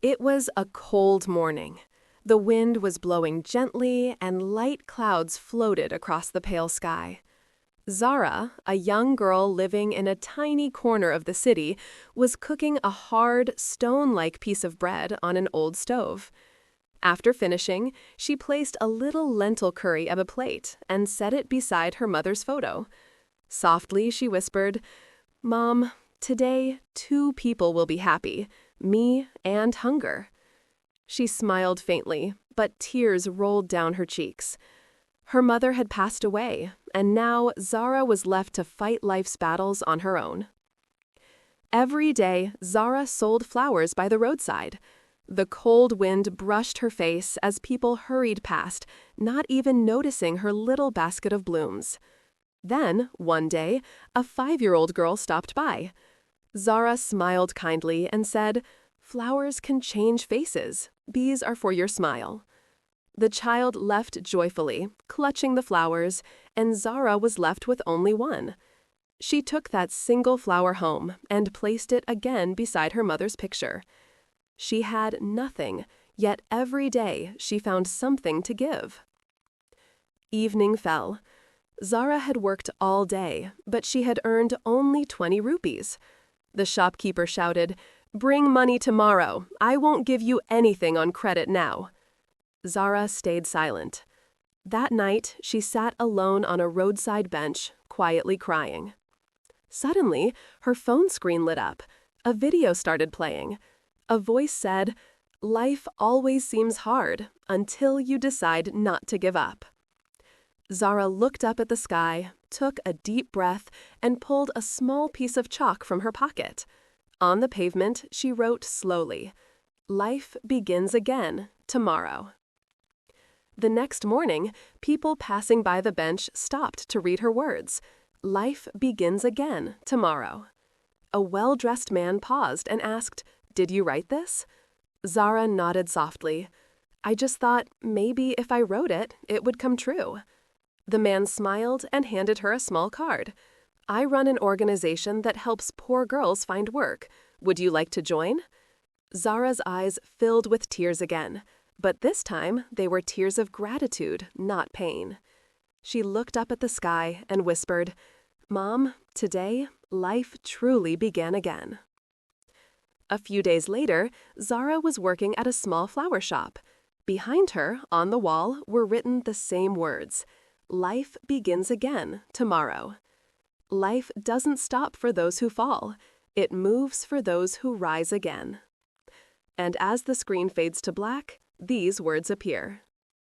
It was a cold morning. The wind was blowing gently, and light clouds floated across the pale sky. Zara, a young girl living in a tiny corner of the city, was cooking a hard, stone-like piece of bread on an old stove. After finishing, she placed a little lentil curry on a plate and set it beside her mother's photo. Softly, she whispered, "Mom, today 2 people will be happy, me and hunger." She smiled faintly, but tears rolled down her cheeks. Her mother had passed away, and now Zara was left to fight life's battles on her own. Every day, Zara sold flowers by the roadside. The cold wind brushed her face as people hurried past, not even noticing her little basket of blooms. Then, one day, a 5-year-old girl stopped by. Zara smiled kindly and said, "Flowers can change faces. These are for your smile." The child left joyfully, clutching the flowers, and Zara was left with only one. She took that single flower home and placed it again beside her mother's picture. She had nothing, yet every day she found something to give. Evening fell. Zara had worked all day, but she had earned only 20 rupees. The shopkeeper shouted, "Bring money tomorrow. I won't give you anything on credit now." Zara stayed silent. That night, she sat alone on a roadside bench, quietly crying. Suddenly, her phone screen lit up. A video started playing. A voice said, "Life always seems hard until you decide not to give up." Zara looked up at the sky, took a deep breath, and pulled a small piece of chalk from her pocket. On the pavement, she wrote slowly, "Life begins again tomorrow." The next morning, people passing by the bench stopped to read her words. "Life begins again tomorrow." A well-dressed man paused and asked, "Did you write this?" Zara nodded softly. "I just thought maybe if I wrote it, it would come true." The man smiled and handed her a small card. "I run an organization that helps poor girls find work. Would you like to join?" Zara's eyes filled with tears again, but this time they were tears of gratitude, not pain. She looked up at the sky and whispered, "Mom, today, life truly began again." A few days later, Zara was working at a small flower shop. Behind her, on the wall, were written the same words, "Life begins again tomorrow." Life doesn't stop for those who fall. It moves for those who rise again. And as the screen fades to black, these words appear.